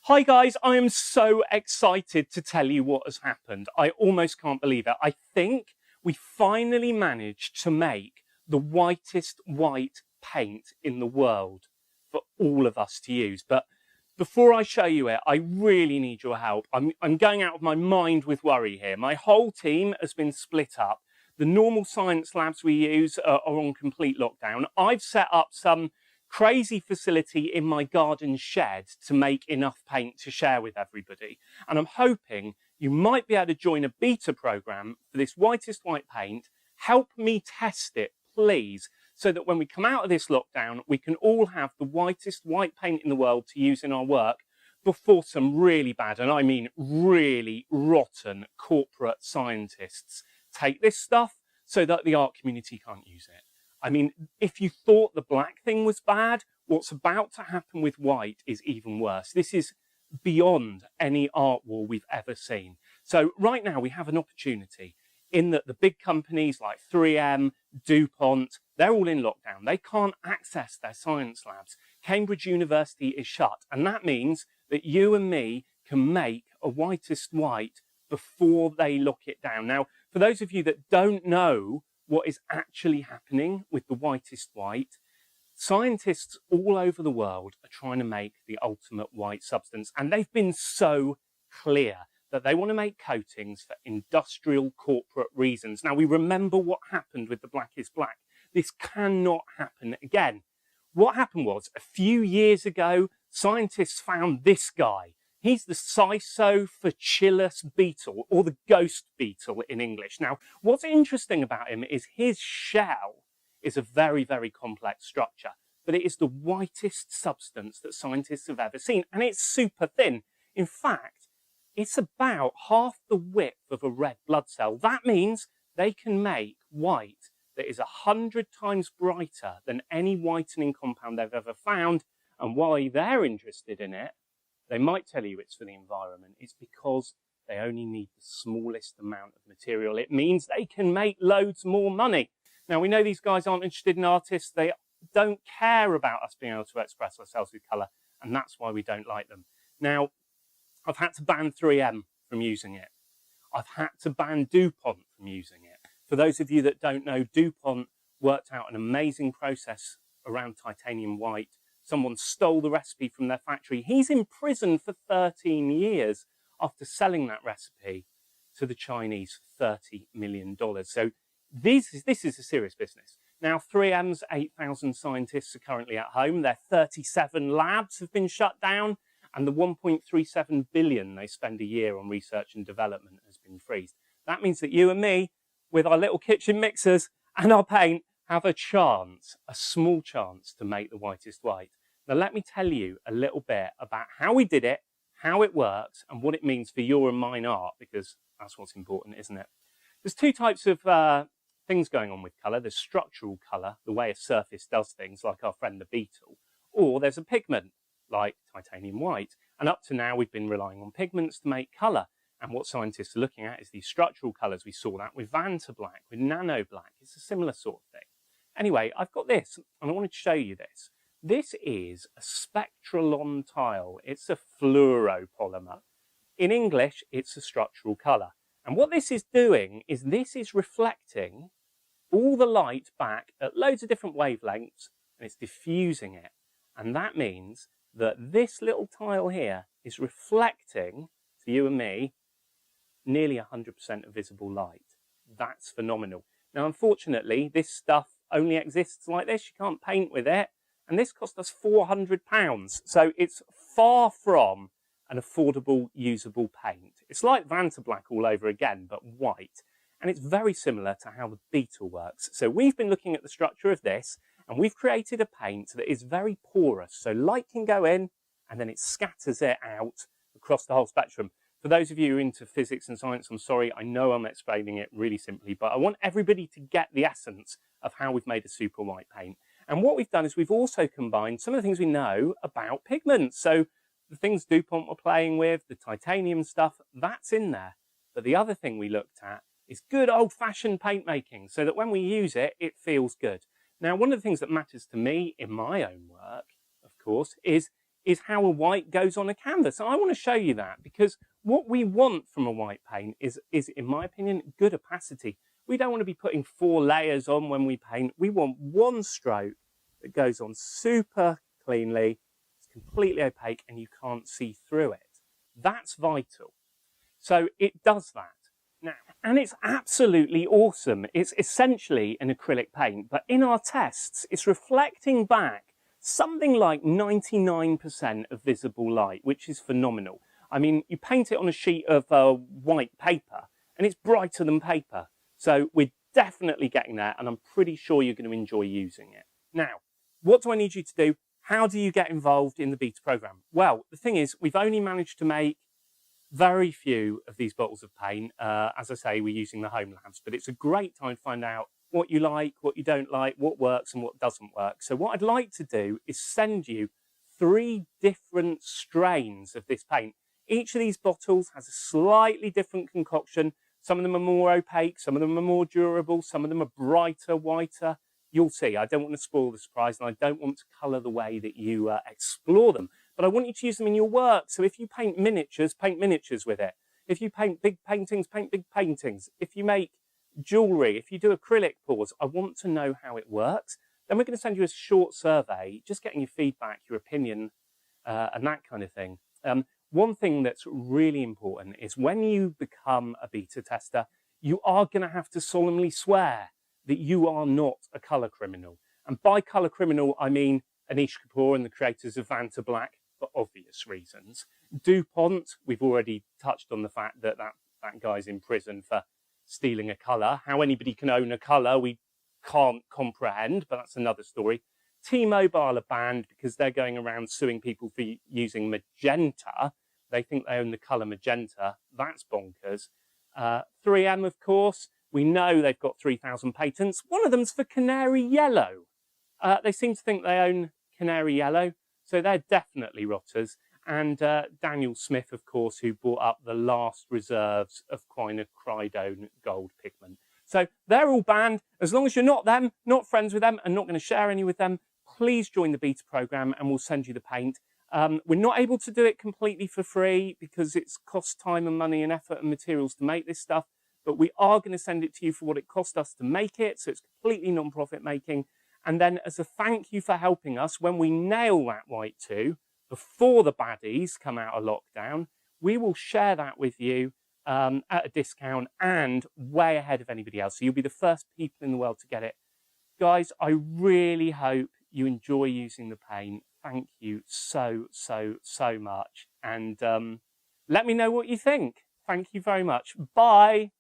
Hi guys, I am so excited to tell you what has happened. I almost can't believe it. I think we finally managed to make the whitest white paint in the world for all of us to use. But before I show you it, I really need your help. I'm going out of my mind with worry here. My whole team has been split up. The normal science labs we use are on complete lockdown. I've set up some crazy facility in my garden shed to make enough paint to share with everybody. And I'm hoping you might be able to join a beta program for this whitest white paint. Help me test it, please, so that when we come out of this lockdown, we can all have the whitest white paint in the world to use in our work before some really bad, and I mean really rotten corporate scientists take this stuff so that the art community can't use it. I mean, if you thought the black thing was bad, what's about to happen with white is even worse. This is beyond any art war we've ever seen. So right now we have an opportunity in that the big companies like 3M, DuPont, they're all in lockdown. They can't access their science labs. Cambridge University is shut. And that means that you and me can make a whitest white before they lock it down. Now, for those of you that don't know what is actually happening with the whitest white, scientists all over the world are trying to make the ultimate white substance. And they've been so clear that they want to make coatings for industrial corporate reasons. Now, we remember what happened with the black is black. This cannot happen again. What happened was, a few years ago, scientists found this guy. He's the Cysophilus beetle, or the ghost beetle in English. Now, what's interesting about him is his shell is a very, very complex structure, but it is the whitest substance that scientists have ever seen, and it's super thin. In fact, it's about half the width of a red blood cell. That means they can make white that is 100 times brighter than any whitening compound they've ever found. And why they're interested in it, they might tell you it's for the environment. It's because they only need the smallest amount of material. It means they can make loads more money. Now, we know these guys aren't interested in artists. They don't care about us being able to express ourselves with colour, and that's why we don't like them. Now, I've had to ban 3M from using it. I've had to ban DuPont from using it. For those of you that don't know, DuPont worked out an amazing process around titanium white. Someone stole the recipe from their factory. He's in prison for 13 years after selling that recipe to the Chinese for $30 million. So this is a serious business. Now, 3M's 8,000 scientists are currently at home. Their 37 labs have been shut down, and the 1.37 billion they spend a year on research and development has been freezed. That means that you and me, with our little kitchen mixers and our paint, have a chance, a small chance, to make the whitest white. Now, let me tell you a little bit about how we did it, how it works, and what it means for your and mine art, because that's what's important, isn't it? There's two types of things going on with colour. There's structural colour, the way a surface does things, like our friend the beetle, or there's a pigment, like titanium white. And up to now, we've been relying on pigments to make colour. And what scientists are looking at is these structural colours. We saw that with Vanta black, with nano black. It's a similar sort of thing. Anyway, I've got this, and I wanted to show you this. This is a spectralon tile. It's a fluoropolymer. In English, it's a structural colour. And what this is doing is this is reflecting all the light back at loads of different wavelengths, and it's diffusing it. And that means that this little tile here is reflecting, to you and me, nearly 100% of visible light. That's phenomenal. Now, unfortunately, this stuff only exists like this. You can't paint with it. And this cost us £400. So it's far from an affordable, usable paint. It's like Vanta Black all over again, but white. And it's very similar to how the beetle works. So we've been looking at the structure of this, and we've created a paint that is very porous. So light can go in, and then it scatters it out across the whole spectrum. For those of you who are into physics and science, I'm sorry, I know I'm explaining it really simply, but I want everybody to get the essence of how we've made a super white paint. And what we've done is we've also combined some of the things we know about pigments. So the things DuPont were playing with, the titanium stuff, that's in there. But the other thing we looked at is good old-fashioned paint making, so that when we use it, it feels good. Now, one of the things that matters to me in my own work, of course, is is how a white goes on a canvas. And I want to show you that, because what we want from a white paint is, in my opinion, good opacity. We don't want to be putting 4 layers on when we paint. We want one stroke that goes on super cleanly, it's completely opaque, and you can't see through it. That's vital. So it does that. Now, and it's absolutely awesome. It's essentially an acrylic paint, but in our tests, it's reflecting back something like 99% of visible light, which is phenomenal. I mean, you paint it on a sheet of white paper, and it's brighter than paper. So we're definitely getting there, and I'm pretty sure you're going to enjoy using it. Now, what do I need you to do? How do you get involved in the beta program? Well, the thing is, we've only managed to make very few of these bottles of paint. As I say, we're using the home labs, but it's a great time to find out what you like, what you don't like, what works and what doesn't work. So what I'd like to do is send you 3 different strains of this paint. Each of these bottles has a slightly different concoction. Some of them are more opaque, some of them are more durable, some of them are brighter, whiter. You'll see. I don't want to spoil the surprise, and I don't want to colour the way that you explore them. But I want you to use them in your work. So if you paint miniatures with it. If you paint big paintings, paint big paintings. If you make jewellery, if you do acrylic pours, I want to know how it works. Then we're going to send you a short survey, just getting your feedback, your opinion, and that kind of thing. One thing that's really important is when you become a beta tester, you are going to have to solemnly swear that you are not a colour criminal. And by colour criminal, I mean Anish Kapoor and the creators of Vanta Black, for obvious reasons. DuPont, we've already touched on the fact that that guy's in prison for stealing a colour. How anybody can own a colour, we can't comprehend, but that's another story. T-Mobile are banned because they're going around suing people for using magenta. They think they own the colour magenta. That's bonkers. 3M, of course, we know they've got 3,000 patents. One of them's for canary yellow. They seem to think they own canary yellow, so they're definitely rotters. And Daniel Smith, of course, who brought up the last reserves of quinacridone gold pigment. So they're all banned. As long as you're not them, not friends with them, and not going to share any with them, please join the beta program and we'll send you the paint. We're not able to do it completely for free because it's cost time and money and effort and materials to make this stuff, but we are going to send it to you for what it cost us to make it, so it's completely non-profit making. And then as a thank you for helping us, when we nail that white 2, before the baddies come out of lockdown, we will share that with you at a discount and way ahead of anybody else. So you'll be the first people in the world to get it. Guys, I really hope you enjoy using the paint. Thank you so, so, so much. And let me know what you think. Thank you very much. Bye.